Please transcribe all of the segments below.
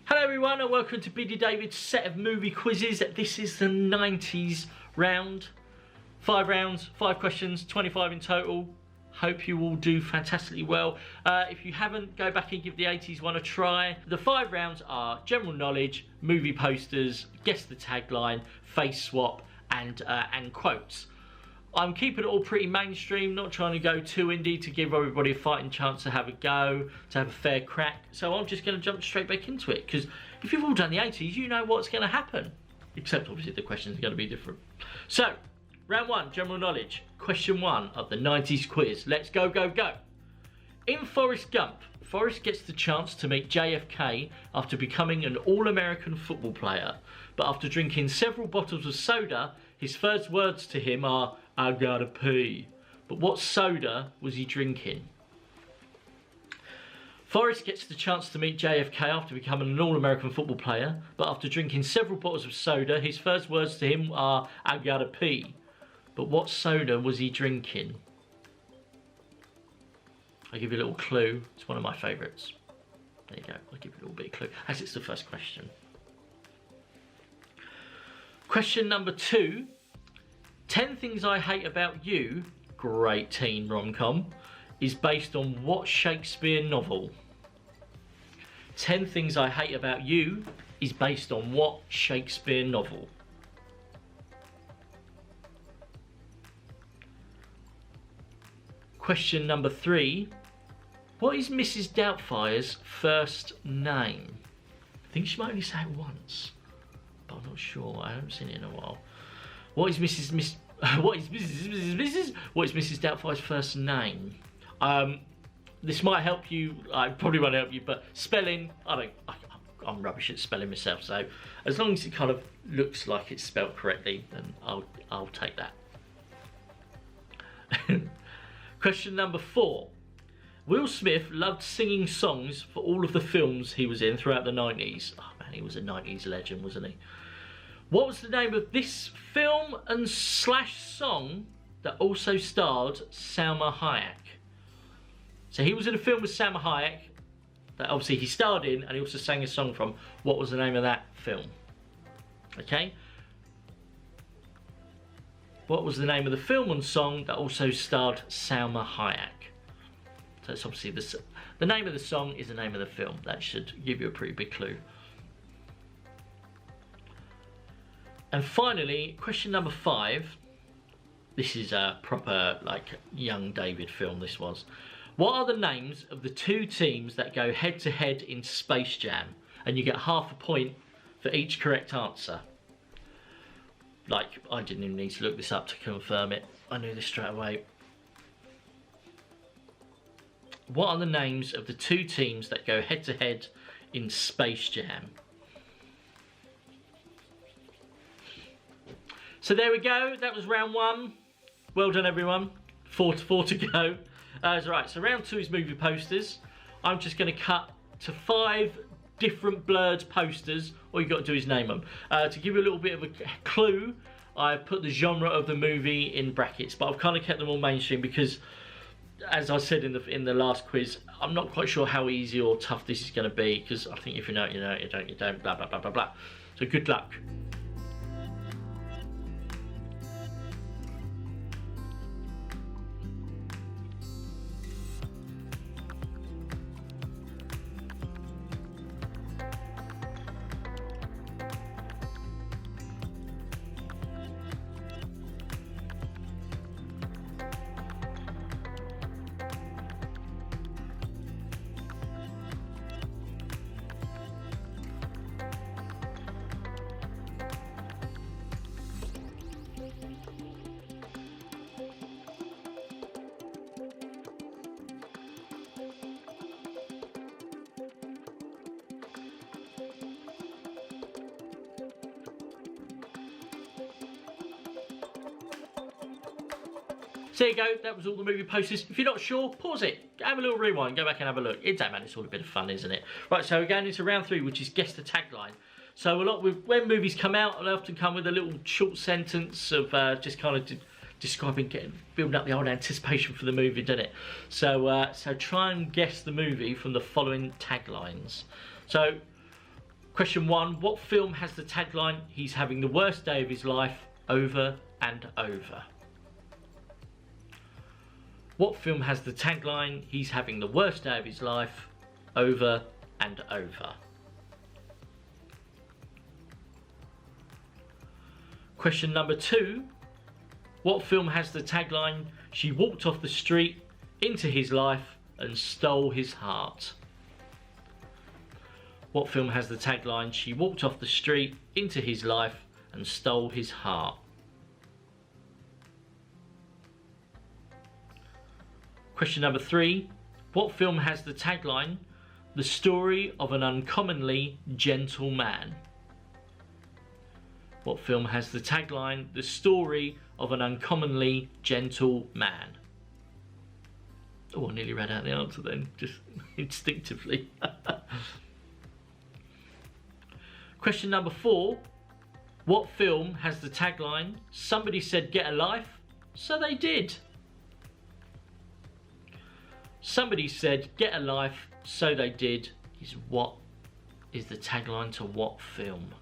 Hello everyone and welcome to Beardy David's set of movie quizzes. This is the 90s round. 5 rounds, 5 questions, 25 in total. Hope you all do fantastically well. If you haven't, go back and give the 80s one a try. The 5 rounds are general knowledge, movie posters, guess the tagline, face swap and quotes. I'm keeping it all pretty mainstream, not trying to go too indie to give everybody a fighting chance to have a go, to have a fair crack. So I'm just going to jump straight back into it, because if you've all done the 80s, you know what's going to happen. Except obviously the questions are going to be different. So, round 1, general knowledge. Question 1 of the 90s quiz. Let's go, go, go. In Forrest Gump, Forrest gets the chance to meet JFK after becoming an all-American football player. But after drinking several bottles of soda, his first words to him are, "I gotta pee." But what soda was he drinking? Forrest gets the chance to meet JFK after becoming an all-American football player. But after drinking several bottles of soda, his first words to him are, "I gotta pee." But what soda was he drinking? I'll give you a little clue. It's one of my favourites. There you go. I'll give you a little bit of clue, as it's the first question. Question number 2. 10 Things I Hate About You, great teen rom-com, is based on what Shakespeare novel? 10 Things I Hate About You is based on what Shakespeare novel? Question number 3. What is Mrs. Doubtfire's first name? I think she might only say it once, but I'm not sure. I haven't seen it in a while. What is Mrs. Doubtfire's first name? This might help you. I probably won't help you, but spelling. I'm rubbish at spelling myself. So as long as it kind of looks like it's spelled correctly, then I'll take that. Question number 4. Will Smith loved singing songs for all of the films he was in throughout the 90s. Oh man, he was a 90s legend, wasn't he? What was the name of this film and slash song that also starred Salma Hayek? So he was in a film with Salma Hayek that obviously he starred in, and he also sang a song from. What was the name of that film? Okay. What was the name of the film and song that also starred Salma Hayek? So it's obviously the name of the song is the name of the film. That should give you a pretty big clue. And finally, question number 5. This is a proper, like, young David film, this was. What are the names of the 2 teams that go head-to-head in Space Jam? And you get half a point for each correct answer. Like, I didn't even need to look this up to confirm it. I knew this straight away. What are the names of the 2 teams that go head-to-head in Space Jam? So there we go, that was round 1. Well done everyone, 4 to go. Right, so round 2 is movie posters. I'm just going to cut to 5 different blurred posters. All you've got to do is name them. To give you a little bit of a clue, I put the genre of the movie in brackets, but I've kind of kept them all mainstream because, as I said in the last quiz, I'm not quite sure how easy or tough this is going to be, because I think if you know it, you know it, you don't, blah, blah, blah, blah, blah. So good luck. So there you go, that was all the movie posters. If you're not sure, pause it, have a little rewind, go back and have a look. It don't matter, it's all a bit of fun, isn't it? Right, so we're going into round 3, which is guess the tagline. So a lot with when movies come out, they often come with a little short sentence of just kind of describing, building up the old anticipation for the movie, doesn't it? So so try and guess the movie from the following taglines. So Question 1. What film has the tagline, "He's having the worst day of his life over and over"? What film has the tagline, "He's having the worst day of his life over and over"? Question number 2. What film has the tagline, "She walked off the street into his life and stole his heart"? What film has the tagline, "She walked off the street into his life and stole his heart"? Question number 3. What film has the tagline, "The story of an uncommonly gentle man"? What film has the tagline, "The story of an uncommonly gentle man"? Oh, I nearly read out the answer then, just instinctively. Question number 4. What film has the tagline, "Somebody said get a life, so they did"? Somebody said get a life, so they did is what is the tagline to what film?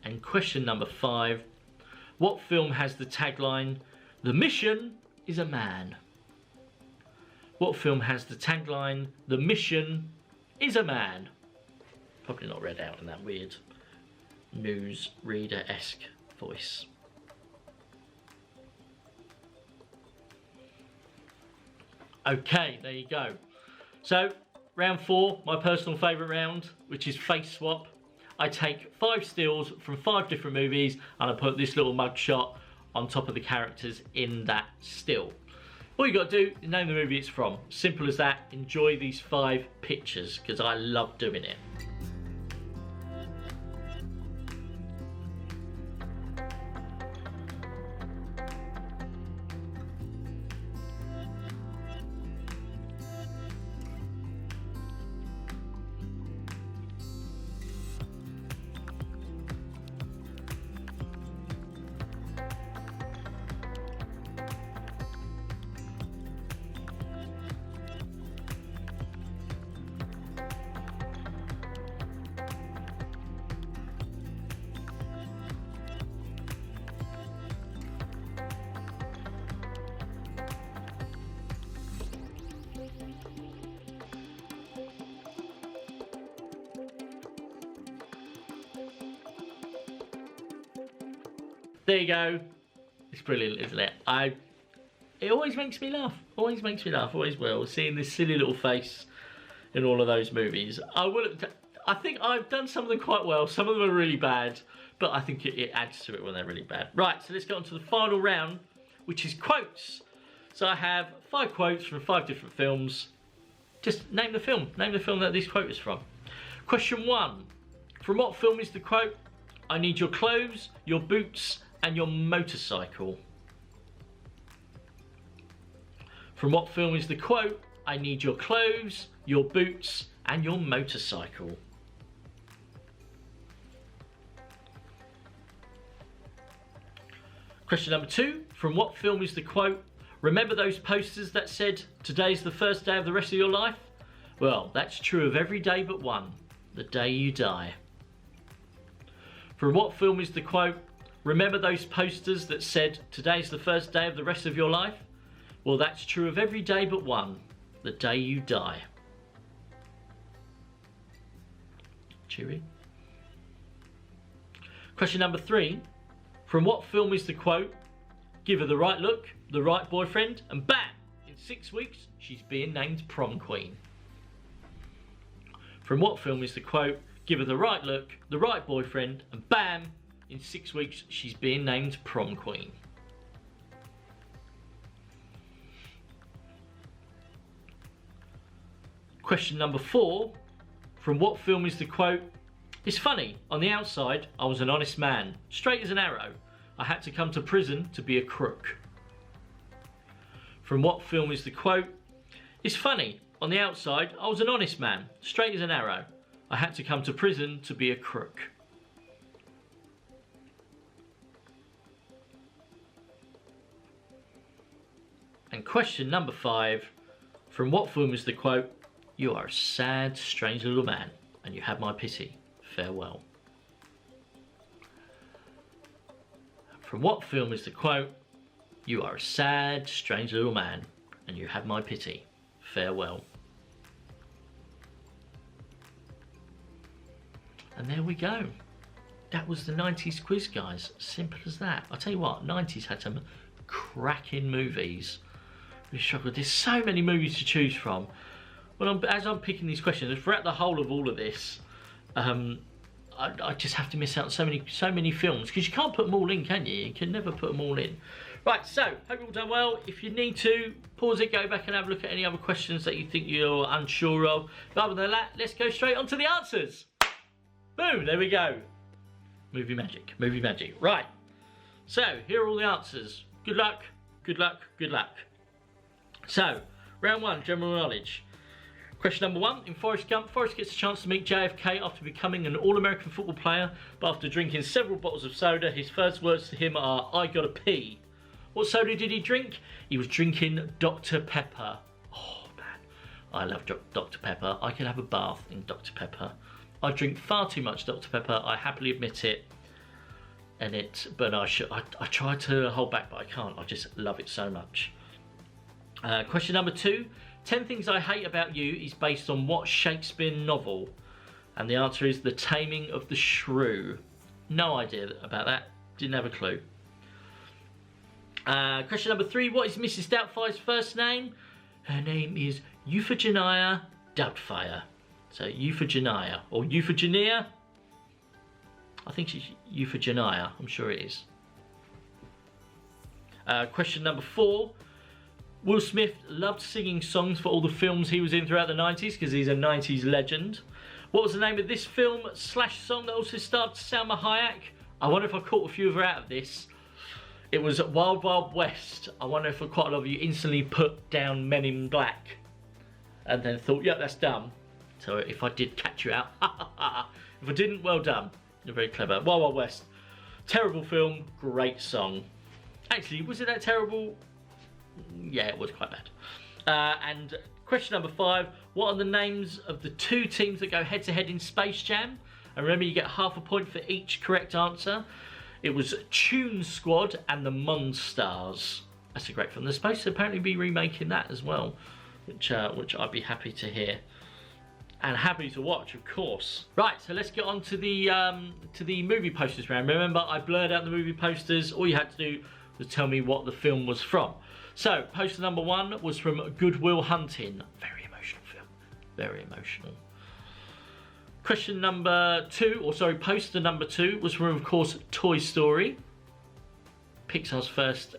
And question number 5. What film has the tagline, "The mission is a man"? What film has the tagline, "The mission is a man"? Probably not read out in that weird news reader-esque voice. Okay, there you go. So, round 4, my personal favourite round, which is face swap. I take 5 stills from 5 different movies and I put this little mugshot on top of the characters in that still. All you got to do is name the movie it's from. Simple as that. Enjoy these 5 pictures because I love doing it. There you go. It's brilliant, isn't it? It always makes me laugh. Always makes me laugh. Always will. Seeing this silly little face in all of those movies. I think I've done some of them quite well. Some of them are really bad, but I think it adds to it when they're really bad. Right, so let's get on to the final round, which is quotes. So I have 5 quotes from 5 different films. Just name the film. Name the film that this quote is from. Question 1. From what film is the quote, "I need your clothes, your boots, and your motorcycle"? From what film is the quote, "I need your clothes, your boots, and your motorcycle"? Question number 2. From what film is the quote, "Remember those posters that said, 'Today's the first day of the rest of your life'? Well, that's true of every day but one, the day you die." From what film is the quote, "Remember those posters that said, 'Today's the first day of the rest of your life'? Well, that's true of every day but one, the day you die." Cheery. Question number 3. From what film is the quote, "Give her the right look, the right boyfriend, and bam! In 6 weeks, she's being named prom queen"? From what film is the quote, "Give her the right look, the right boyfriend, and bam! In 6 weeks, she's being named prom queen"? Question number 4. From what film is the quote, "It's funny, on the outside, I was an honest man, straight as an arrow. I had to come to prison to be a crook"? From what film is the quote, "It's funny, on the outside, I was an honest man, straight as an arrow. I had to come to prison to be a crook"? And question number 5. From what film is the quote, "You are a sad, strange little man, and you have my pity. Farewell"? From what film is the quote, "You are a sad, strange little man, and you have my pity. Farewell"? And there we go. That was the 90s quiz, guys. Simple as that. I'll tell you what, 90s had some cracking movies. We struggled. There's so many movies to choose from. Well, as I'm picking these questions, throughout the whole of all of this, I just have to miss out on so many films, because you can't put them all in, can you? You can never put them all in. Right, so hope you've all done well. If you need to, pause it, go back and have a look at any other questions that you think you're unsure of. But other than that, let's go straight on to the answers. Boom, there we go. Movie magic, movie magic. Right, so here are all the answers. Good luck, good luck, good luck. So, round one, general knowledge. Question number one, in Forrest Gump, Forrest gets a chance to meet JFK after becoming an All-American football player, but after drinking several bottles of soda, his first words to him are, "I gotta pee." What soda did he drink? He was drinking Dr. Pepper. Oh man, I love Dr. Pepper. I could have a bath in Dr. Pepper. I drink far too much Dr. Pepper, I happily admit it. But I try to hold back, but I can't. I just love it so much. Question number two, 10 Things I Hate About You is based on what Shakespeare novel? And the answer is The Taming of the Shrew. No idea about that, didn't have a clue. Question number three, what is Mrs. Doubtfire's first name? Her name is Euphigenia Doubtfire. So Euphigenia, or Euphigenia? I think she's Euphigenia, I'm sure it is. Question number four, Will Smith loved singing songs for all the films he was in throughout the 90s, because he's a 90s legend. What was the name of this film / song that also starred Salma Hayek? I wonder if I caught a few of her out of this. It was Wild Wild West. I wonder if quite a lot of you instantly put down Men in Black and then thought, yeah, that's dumb. So if I did catch you out, if I didn't, well done. You're very clever. Wild Wild West. Terrible film, great song. Actually, was it that terrible? Yeah, it was quite bad. And question number five, what are the names of the two teams that go head to head in Space Jam? And remember, you get half a point for each correct answer. It was Toon Squad and the Monstars. That's a great film. They're supposed to apparently be remaking that as well, which I'd be happy to hear. And happy to watch, of course. Right, so let's get on to the movie posters round. Remember, I blurred out the movie posters. All you had to do was tell me what the film was from. So, poster number one was from Good Will Hunting. Very emotional film. Very emotional. Question number two, or sorry, poster number two was from, of course, Toy Story. Pixar's first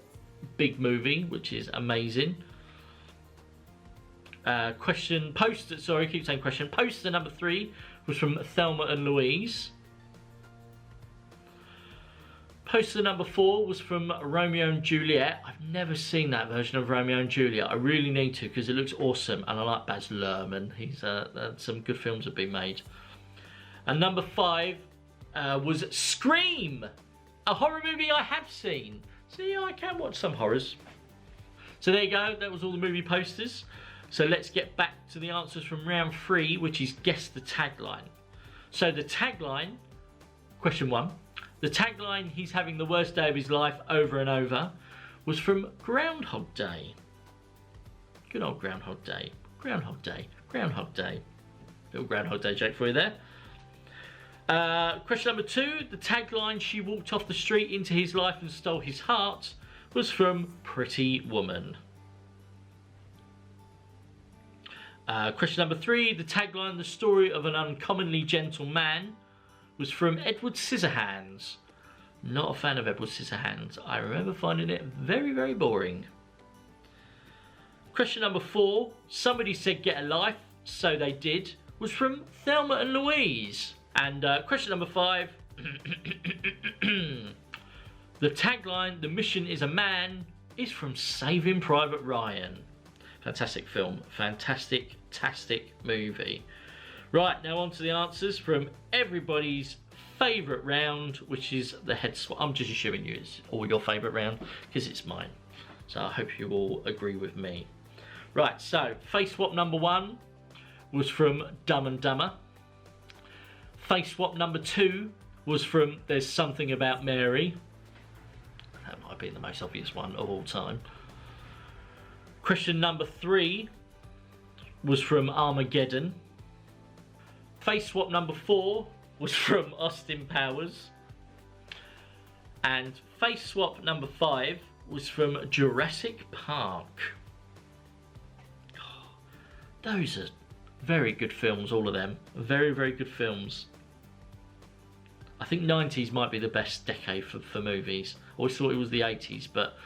big movie, which is amazing. Poster number three was from Thelma and Louise. Poster number four was from Romeo and Juliet. I've never seen that version of Romeo and Juliet. I really need to, because it looks awesome, and I like Baz Luhrmann. He's some good films have been made. And number five was Scream, a horror movie I have seen. See, I can watch some horrors. So there you go, that was all the movie posters. So let's get back to the answers from round three, which is guess the tagline. So the tagline, question one, the tagline, he's having the worst day of his life over and over, was from Groundhog Day. Good old Groundhog Day. Groundhog Day. Groundhog Day. Little Groundhog Day joke for you there. Question number two, the tagline, she walked off the street into his life and stole his heart, was from Pretty Woman. Question number three, the tagline, the story of an uncommonly gentle man, was from Edward Scissorhands. Not a fan of Edward Scissorhands. I remember finding it very, very boring. Question number four, somebody said get a life, so they did, was from Thelma and Louise. And question number five, the tagline, the mission is a man, is from Saving Private Ryan. Fantastic film, fantastic movie. Right, now on to the answers from everybody's favourite round, which is the head swap. I'm just assuming it's all your favourite round, because it's mine. So I hope you all agree with me. Right, so face swap number 1 was from Dumb and Dumber. Face swap number 2 was from There's Something About Mary. That might be the most obvious one of all time. Question number 3 was from Armageddon. Face swap number 4 was from Austin Powers. And face swap number 5 was from Jurassic Park. Oh, those are very good films, all of them. Very, very good films. I think 90s might be the best decade for movies. I always thought it was the 80s, but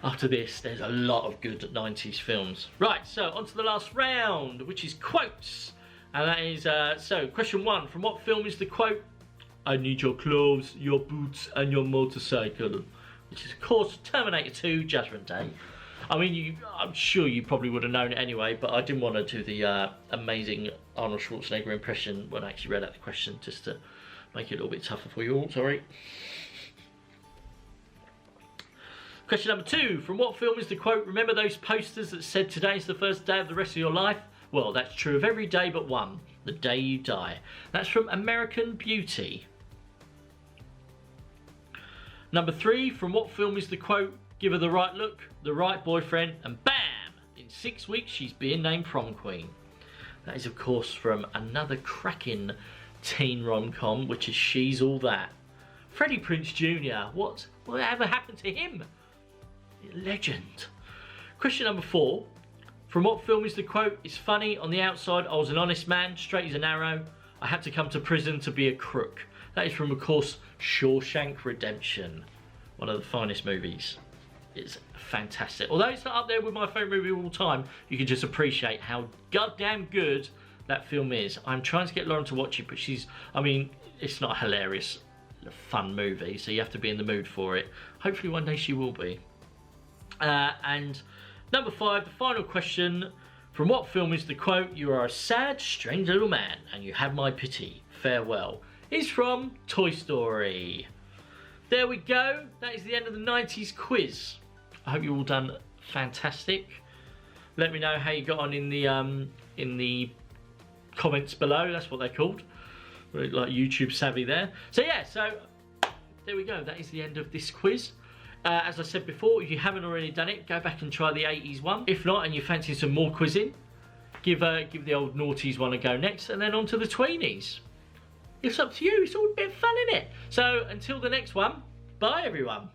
after this, there's a lot of good 90s films. Right, so on to the last round, which is quotes. And that is, so question 1, from what film is the quote, "I need your clothes, your boots and your motorcycle"? Which is, of course, Terminator 2, Judgment Day. I mean, I'm sure you probably would have known it anyway, but I didn't want to do the amazing Arnold Schwarzenegger impression when I actually read out the question, just to make it a little bit tougher for you all, sorry. Question number 2, from what film is the quote, "Remember those posters that said today's the first day of the rest of your life? Well, that's true of every day but one, the day you die." That's from American Beauty. Number 3, from what film is the quote, "Give her the right look, the right boyfriend, and bam! In 6 weeks she's being named prom queen." That is, of course, from another cracking teen rom-com, which is She's All That. Freddie Prinze Jr., whatever happened to him? Legend. Question number 4, from what film is the quote, "It's funny, on the outside I was an honest man, straight as an arrow. I had to come to prison to be a crook." That is from, of course, Shawshank Redemption. One of the finest movies. It's fantastic. Although it's not up there with my favourite movie of all time, you can just appreciate how goddamn good that film is. I'm trying to get Lauren to watch it, but it's not a hilarious, fun movie, so you have to be in the mood for it. Hopefully one day she will be. And number 5, the final question, from what film is the quote, "You are a sad, strange little man, and you have my pity. Farewell," is from Toy Story. There we go. That is the end of the 90s quiz. I hope you all done fantastic. Let me know how you got on in the comments below. That's what they're called. Really like YouTube savvy there. So yeah, there we go. That is the end of this quiz. As I said before, if you haven't already done it, go back and try the 80s one. If not, and you fancy some more quizzing, give the old noughties one a go next, and then on to the tweenies. It's up to you. It's all a bit of fun, isn't it? So until the next one, bye everyone.